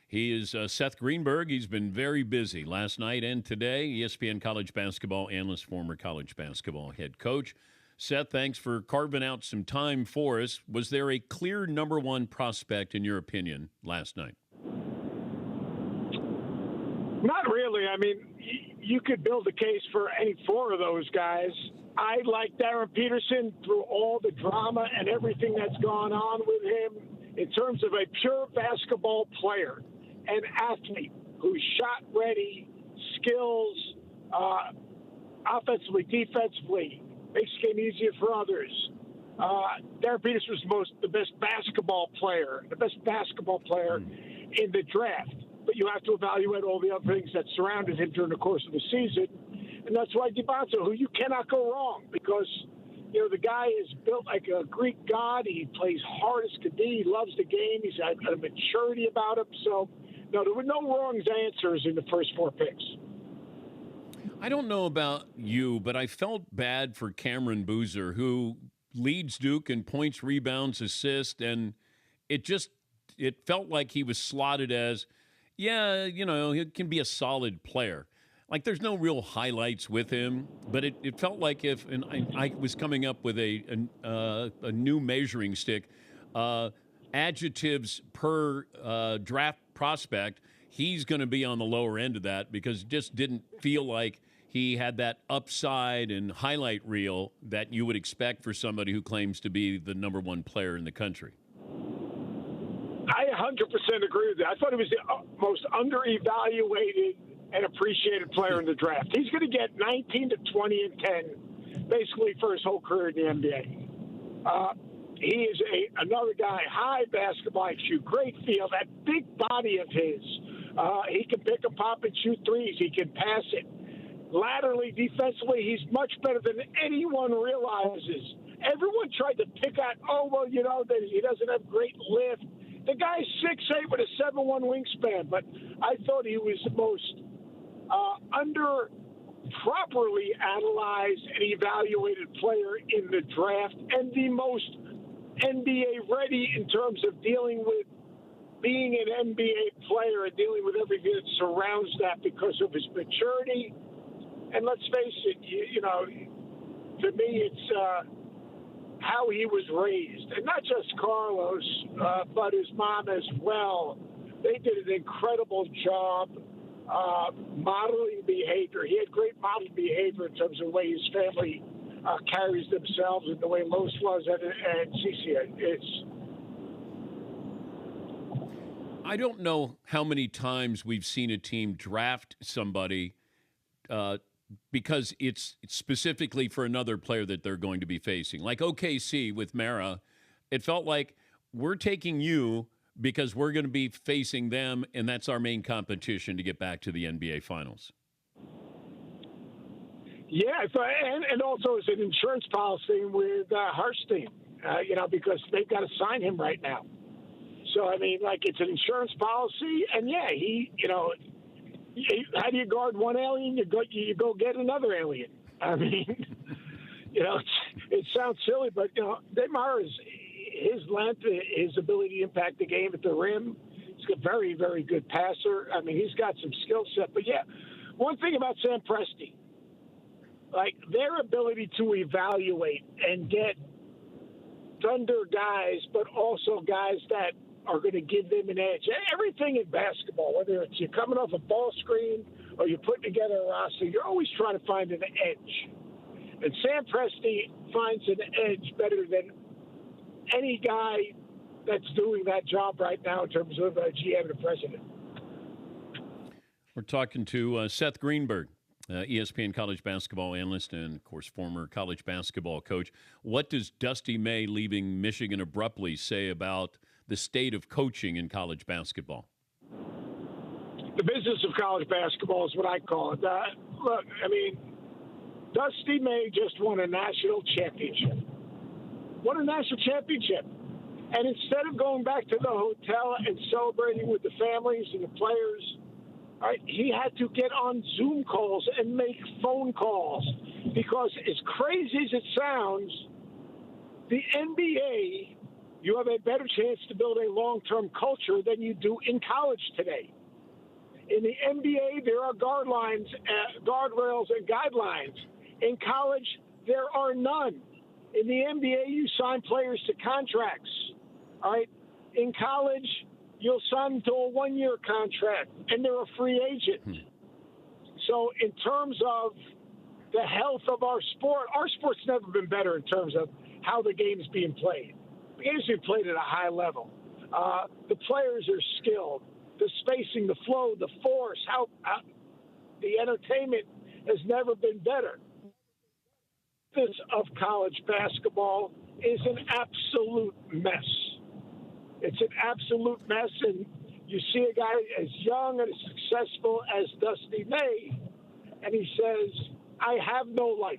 He is Seth Greenberg. He's been very busy last night and today. ESPN college basketball analyst, former college basketball head coach. Seth, thanks for carving out some time for us. Was there a clear number one prospect, in your opinion, last night? Not really. I mean, you could build a case for any four of those guys. I like Darren Peterson through all the drama and everything that's gone on with him in terms of a pure basketball player, an athlete who's shot ready, skills, offensively, defensively, makes the game easier for others. Darren Peterson was the best basketball player in the draft. But you have to evaluate all the other things that surrounded him during the course of the season. And that's why DiBonzo, who you cannot go wrong, because, you know, the guy is built like a Greek god. He plays hard as could be. He loves the game. He's got a maturity about him. So, no, there were no wrong answers in the first four picks. I don't know about you, but I felt bad for Cameron Boozer, who leads Duke in points, rebounds, assists, and it felt like he was slotted as, yeah, you know, he can be a solid player. Like, there's no real highlights with him, but it felt like and I was coming up with a new measuring stick, adjectives per draft prospect, he's going to be on the lower end of that because it just didn't feel like he had that upside and highlight reel that you would expect for somebody who claims to be the number one player in the country. I 100% agree with that. I thought he was the most underevaluated and appreciated player in the draft. He's going to get 19 to 20 and 10 basically for his whole career in the NBA. He is another guy, high basketball IQ, great feel, that big body of his. He can pick a pop and shoot threes. He can pass it. Laterally, defensively, he's much better than anyone realizes. Everyone tried to pick out, that he doesn't have great lift. The guy's 6'8" with a 7'1" wingspan, but I thought he was the most properly analyzed and evaluated player in the draft and the most NBA ready in terms of dealing with being an NBA player and dealing with everything that surrounds that because of his maturity. And let's face it, to me, it's how he was raised. And not just Carlos, but his mom as well. They did an incredible job modeling behavior. He had great model behavior in terms of the way his family carries themselves and the way Los was at CCA. I don't know how many times we've seen a team draft somebody because it's specifically for another player that they're going to be facing. Like OKC with Mara, it felt like we're taking you because we're going to be facing them, and that's our main competition to get back to the NBA Finals. Yeah, and also it's an insurance policy with Harstein, because they've got to sign him right now. So, I mean, like, it's an insurance policy, and yeah, how do you guard one alien? You go get another alien. I mean, it sounds silly, but Neymar is his length, his ability to impact the game at the rim. He's a very, very good passer. I mean, he's got some skill set. But yeah, one thing about Sam Presti, like their ability to evaluate and get thunder guys, but also guys that are going to give them an edge. Everything in basketball, whether it's you're coming off a ball screen or you're putting together a roster, you're always trying to find an edge. And Sam Presti finds an edge better than any guy that's doing that job right now in terms of GM and president. We're talking to Seth Greenberg, ESPN college basketball analyst and, of course, former college basketball coach. What does Dusty May leaving Michigan abruptly say about the state of coaching in college basketball? The business of college basketball is what I call it. Look, I mean, Dusty May just won a national championship. And instead of going back to the hotel and celebrating with the families and the players, right, he had to get on Zoom calls and make phone calls because as crazy as it sounds, the NBA you have a better chance to build a long-term culture than you do in college today. In the NBA, there are guardrails and guidelines. In college, there are none. In the NBA, you sign players to contracts. All right. In college, you'll sign them to a one-year contract, and they're a free agent. So in terms of the health of our sport's never been better in terms of how the game is being played. The game is being played at a high level. The players are skilled. The spacing, the flow, the force, how the entertainment has never been better. This of college basketball is an absolute mess. It's an absolute mess, and you see a guy as young and as successful as Dusty May, and he says, I have no life.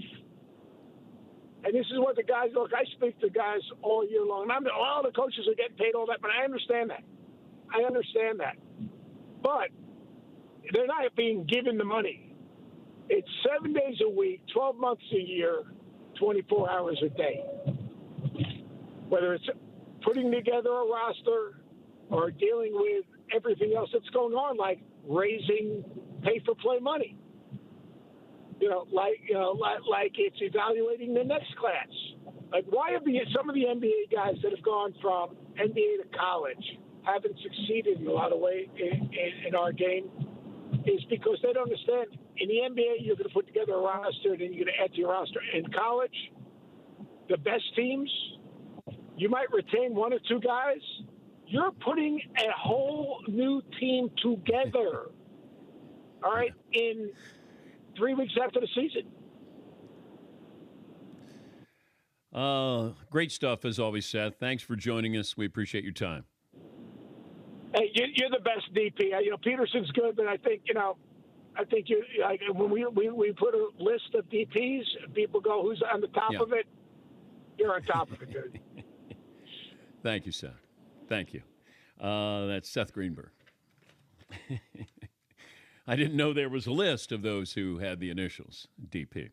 And this is what the guys, look, I speak to guys all year long. And all the coaches are getting paid all that, but I understand that. But they're not being given the money. It's 7 days a week, 12 months a year, 24 hours a day. Whether it's putting together a roster or dealing with everything else that's going on, like raising pay-for-play money. Like it's evaluating the next class. Like, why have some of the NBA guys that have gone from NBA to college haven't succeeded in a lot of ways in our game? Is because they don't understand. In the NBA, you're going to put together a roster, and then you're going to add to your roster. In college, the best teams, you might retain one or two guys. You're putting a whole new team together, all right, in 3 weeks after the season. Great stuff, as always, Seth. Thanks for joining us. We appreciate your time. Hey, you're the best DP. Peterson's good, but I think when we put a list of DPs, people go, "Who's on the top of it?" You're on top of it, dude. Thank you, Seth. Thank you. That's Seth Greenberg. I didn't know there was a list of those who had the initials DP.